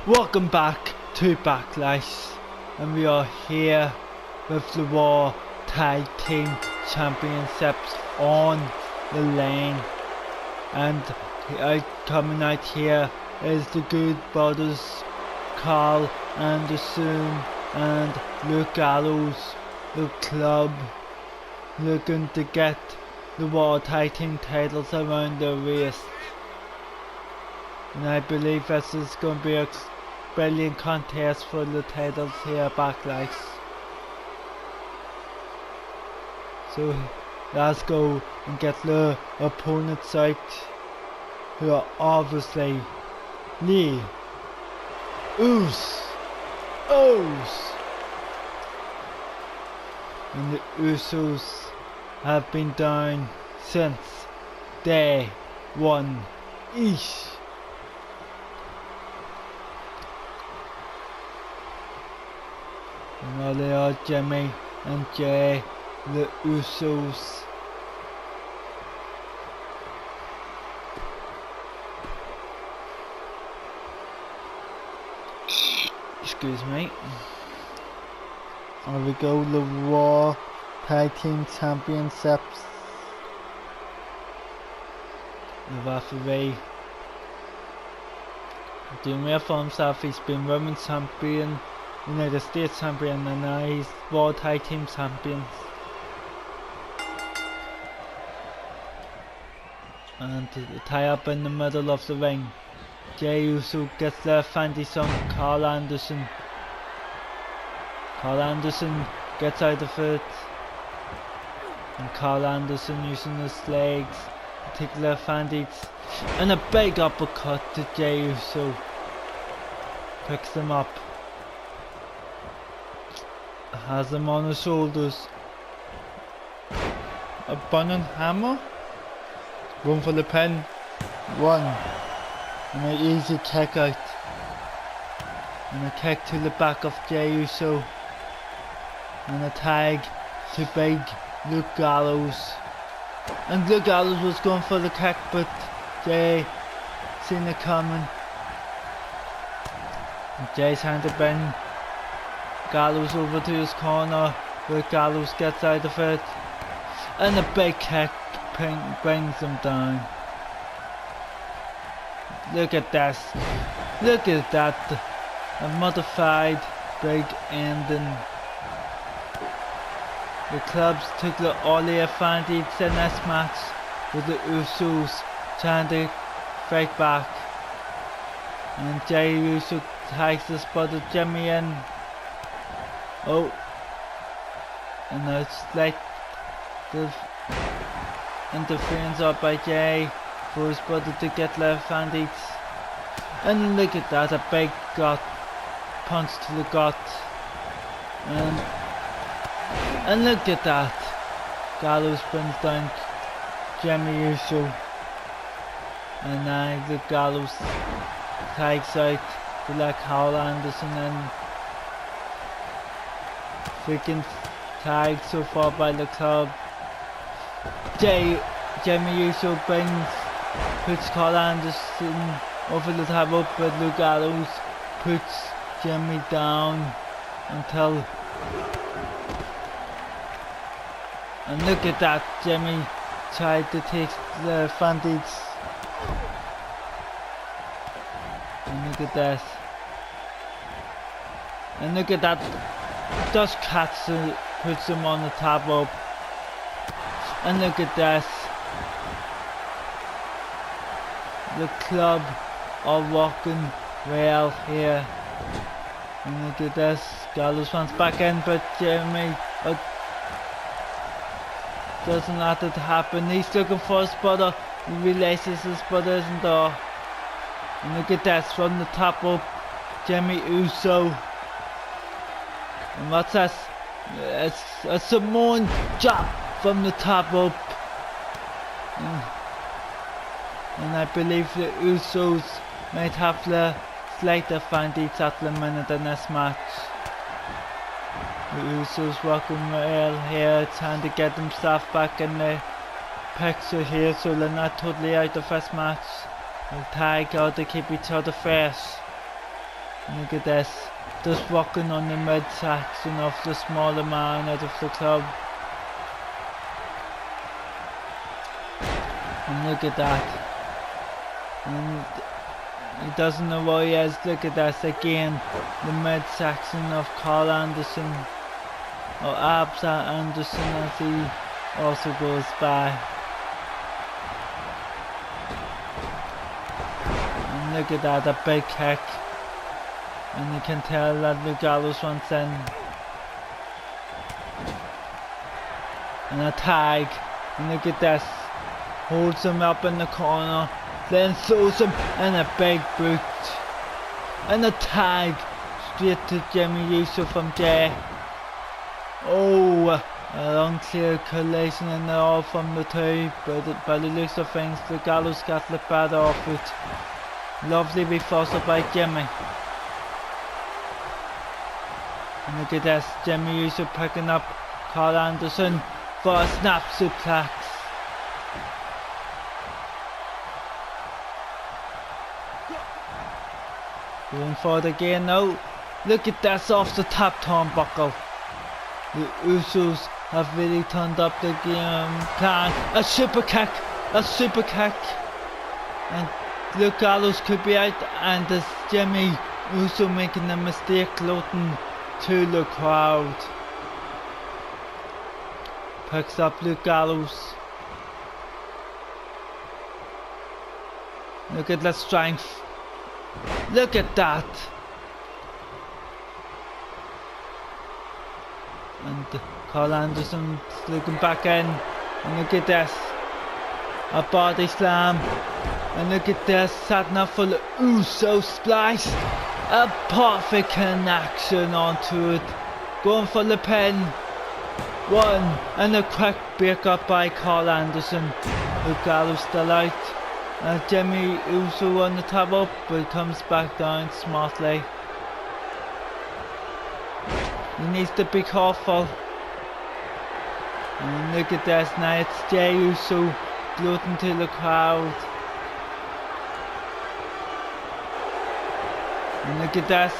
Welcome back to Backlash, and we are here with the Raw Tag Team Championships on the line, and coming out here is the Good Brothers, Carl Anderson and Luke Gallows, the club, looking to get the Raw Tag Team titles around the waist. And I believe this is going to be a brilliant contest for the titles here at Backlash. So let's go and get the opponents out, who are obviously Lee, Usos, and the Usos have been down since day one each. Now they are Jimmy and Jay, the Usos. Excuse me. There we go, the Raw Tag Team Championships. The referee doing me a thumbs up. He's been Women's Champion, United States Champion, and now he's Raw Tag Team Champions. And the tie up in the middle of the ring. Jey Uso gets the advantage on Carl Anderson. Carl Anderson gets out of it, and Carl Anderson using his legs to take the advantage, and a big uppercut to Jey Uso. Picks him up, has him on his shoulders. A Bunning Hammer, going for the pin, one, and an easy kick out, and a kick to the back of Jey Uso, and a tag to big Luke Gallows. And Luke Gallows was going for the kick, but Jey seen it coming. And Jey's handed Ben Gallows over to his corner, where Gallows gets out of it, and a big kick brings him down. Look at this, look at that, a modified big ending. The clubs took all the advantage in this match, with the Usos trying to fight back. And Jey Uso tags the spot of Jimmy in. Oh, and now it's like the interference up by Jey for his brother to get the advantage. And look at that, a big gut punch to the gut. And look at that, Gallows brings down Jimmy Uso, and now the Gallows tags out to let Carl Anderson in. Freaking tag so far by the club. Jimmy Uso puts Carl Anderson over the top rope, but Luke Gallows puts Jimmy down until. And look at that, Jimmy tried to take the advantage. And look at this. And look at that, just puts him on the top rope. And look at this. The club are walking well here. And look at this, Gallows wants back in, but Jimmy doesn't let it happen. He's looking for a spotter. He realizes his spotter isn't there. And look at this, from the top rope, Jimmy Uso. And what's this? It's a Samoan drop from the top rope. And I believe the Usos might have the later find each other minute in this match. The Usos working well here, trying to get themselves back in the picture here so they're not totally out of this match. They'll tag out to keep each other fresh. Look at this, just working on the mid-section of the smaller man out of the club. And look at that. And he doesn't know where he is. Look at this again. The mid-section of Carl Anderson. Or Abs Anderson as he also goes by. And look at that, a big kick. And you can tell that the Gallows wants in. And a tag. And look at this. Holds him up in the corner. Then throws him in a big boot. And a tag. Straight to Jimmy Uso from there. Oh, an unclear collision in the all from the two. But by the looks of things, the Gallows got the better off it. Lovely reversal by Jimmy. And look at this, Jimmy Uso picking up Carl Anderson for a snap suplex. Going forward again now. Look at this off the top turnbuckle. The Usos have really turned up the game plan. A super kick. And the Gallows could be out, and there's Jimmy Uso making a mistake floating to the crowd. Picks up Luke Gallows. Look at the strength. Look at that. And Carl Anderson looking back in. And look at this. A body slam. And look at this. Setting up for the Uso splash. A perfect connection onto it. Going for the pin. One. And a quick break up by Carl Anderson. The Gallows still out. And Jimmy Uso on the top up, but comes back down smartly. He needs to be careful. And look at this now, it's Jey Uso floating to the crowd. And look at this.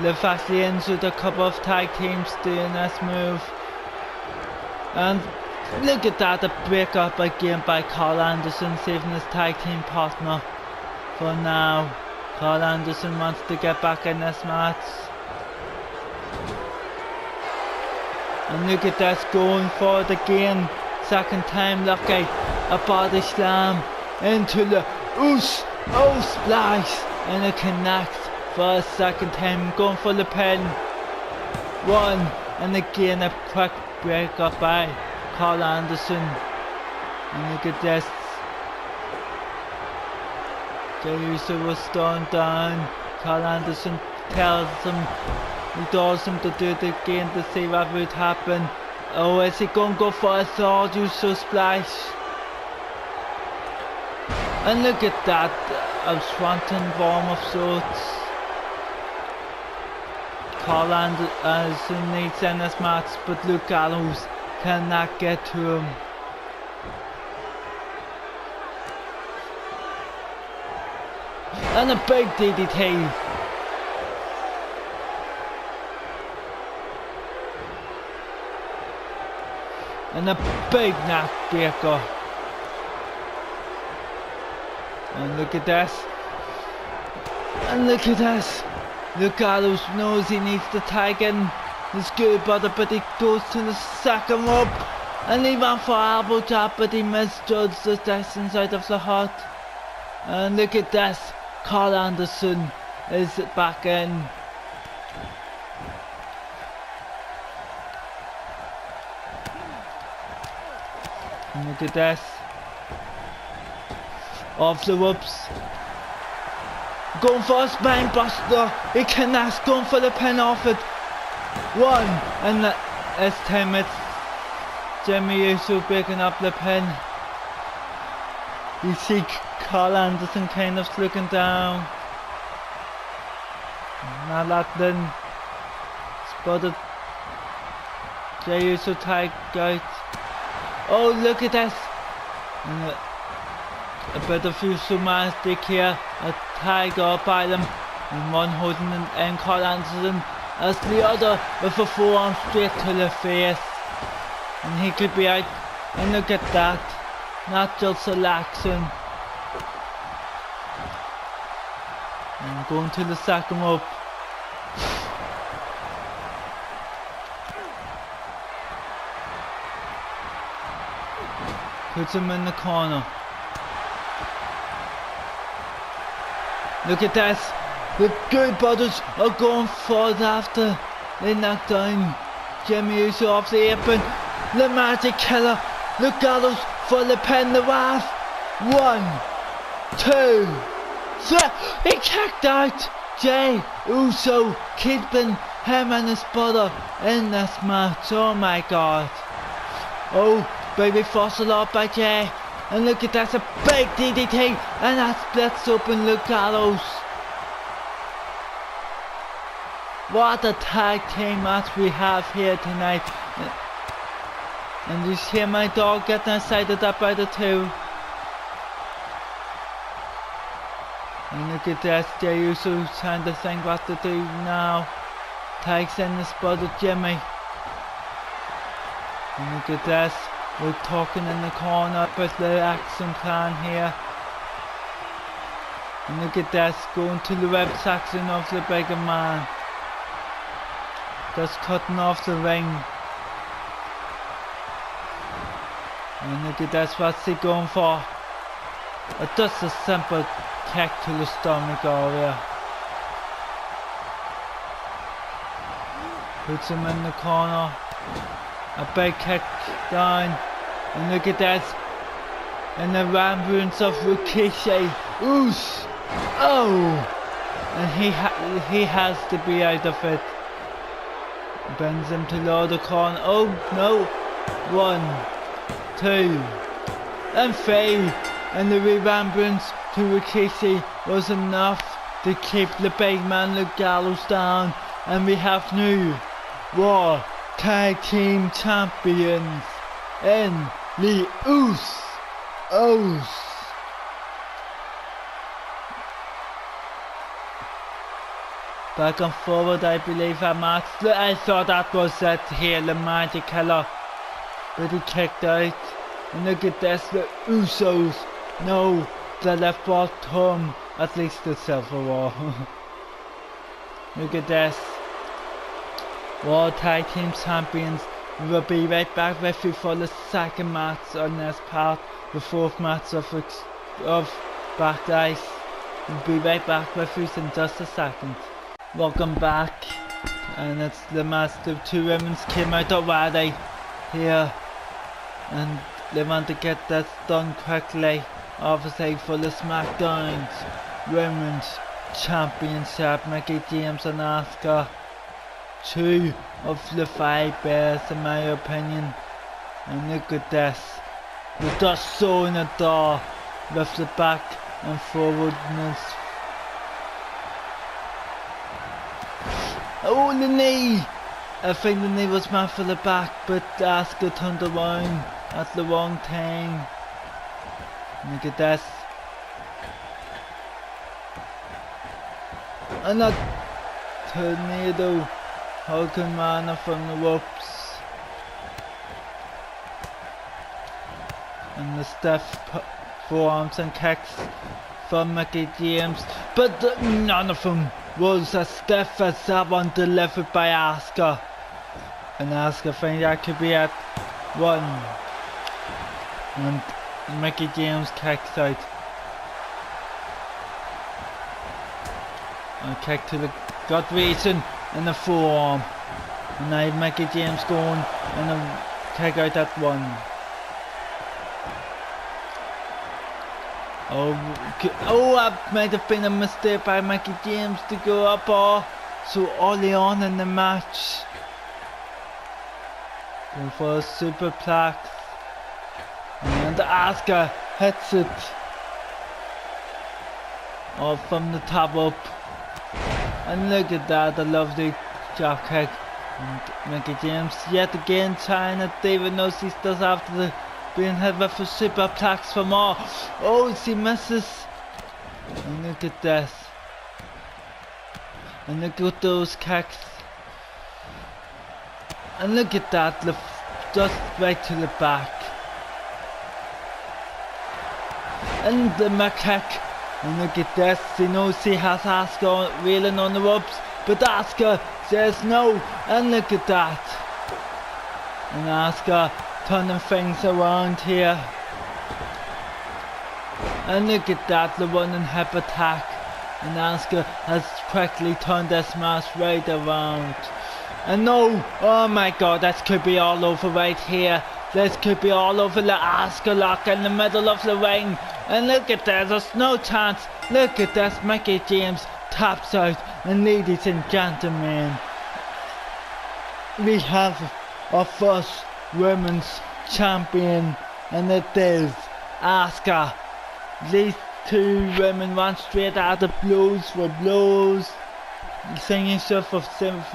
They've actually injured a couple of tag teams doing this move. And look at that, a break up again by Carl Anderson, saving his tag team partner for now. Carl Anderson wants to get back in this match. And look at this, going for it again. Second time lucky. A body slam into the Uso splash. And a connect for a second time. Going for the pin. One. And again a quick break up by Carl Anderson. And look at this. Jey Uso was thrown down. Carl Anderson tells him, he tells him to do it again to see what would happen. Oh, is he going to go for a third Uso splash? And look at that, a swanton bomb of sorts. Carl Anderson needs in this match, but Luke Gallows cannot get to him. And a big DDT. And a big neck breaker. And look at this. And look at this. Luke Gallows knows he needs to tag in his good brother, but he goes to the second rope. And he went for elbow jab, but he misjudged the distance out of the heart. And look at this. Carl Anderson is back in. And look at this. Off the ropes. Going for a spine buster. He connects, going for the pin off it. One. And this time it's Jimmy Uso breaking up the pin. You see Carl Anderson kind of looking down. Not landing. Spotted. Jey Uso tag out. Oh, look at this. And a bit of Uso-mastic here. A tag up by them. And one holding an end-card Anderson as the other with a forearm straight to the face. And he could be out. And look at that. Not just relaxing. And going to the second rope. Puts him in the corner. Look at this. The Good Brothers are going forward after they knock down Jimmy Uso off the apron. The Magic Killer. The Gallows for the pin, the ref. 1, 2, 3. He kicked out Jey Uso, keeping him and his brother in this match. Oh my god. Oh, baby fossil up by Jey. And look at that, a big DDT. And that splits open the Gallows. What a tag team match we have here tonight. And you hear my dog getting excited up by the two. And look at this, Jey Uso trying to think what to do now. Tags in the spot of Jimmy. And look at this, we're talking in the corner with the action plan here. And look at this, going to the rib section of the bigger man. Just cutting off the ring. And look at this, what's he going for? Just a simple kick to the stomach area. Puts him in the corner. A big kick down. And look at this. And the ramblings of Ricochet. Oos! Oh! And he has to be out of it. Brings him to the other corner. Oh no! 1, 2, and 3. And the remembrance to Ricochet was enough to keep the big man the Gallows down. And we have new Raw Tag Team Champions in the Usos. Back and forward, I believe that match. I thought that was it here, the Magic Killer. But he kicked out. And look at this, the Usos. No, the left brought home at least the Silver War. Look at this. Raw Tag Team Champions. We will be right back with you for the second match on this part. The fourth match of Backlash. We'll be right back with you in just a second. Welcome back, and it's the match. The two women came out already here, and they want to get that done quickly. Obviously for the SmackDown's Women's Championship, Mickie James and Asuka, 2 of the 5 best in my opinion. And look at this, they're just so in the door with the back and forwardness. Oh, the knee! I think the knee was meant for the back, but Asuka turned around at the wrong time. Look at this. And a tornado Hulking Mana from the ropes. And the stiff forearms and kicks from Mickie James, but none of them was as stiff as that one delivered by Asuka. And Asuka thinks that could be at 1. And Mickie James kicks out. And a kick to the gut region and the forearm. And now Mickie James going and a kick out at 1. Oh, that might have been a mistake by Mickie James to go up so early on in the match. Going for a superplex. And Asuka hits it. From the top up. And look at that, a lovely drop kick. And Mickey James yet again trying it. David knows he does after the being hit with a superplex for more. Oh, she misses. And look at this. And look at those kicks. And look at that, just right to the back. And the kick. And look at this, he knows he has Asuka reeling on the ropes, but Asuka says no, and look at that. And Asuka turning things around here. And look at that, the running hip attack. And Asuka has quickly turned this match right around. And no, oh my god, this could be all over right here. This could be all over the Asuka lock in the middle of the ring. And look at this, there's no chance. Look at this, Mickey James taps out. And ladies and gentlemen, we have our first women's champion. And it is Asuka. These two women went straight out of blows for blows. Singing stuff for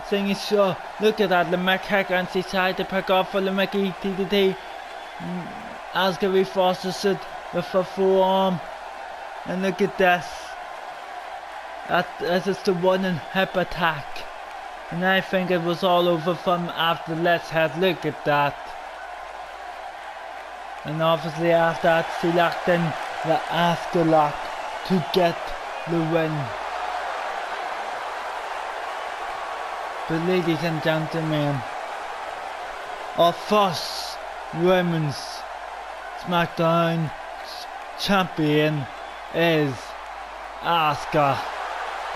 singing stuff. Look at that, the Mick kick, and she tried to pick up for the Mickey TDT. Asuka reforces it with her forearm. And look at this. This is the running hip attack. And I think it was all over from after Let's Head. Look at that. And obviously after that she locked in the Asuka lock to get the win. But ladies and gentlemen, our first women's SmackDown champion is Asuka.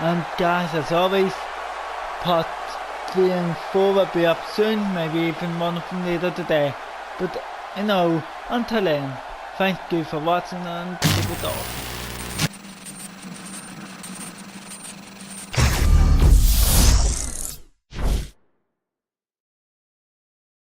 And guys, as always, part 3 and 4 will be up soon, maybe even one of them later today. But you know, until then, thank you for watching and keep it off.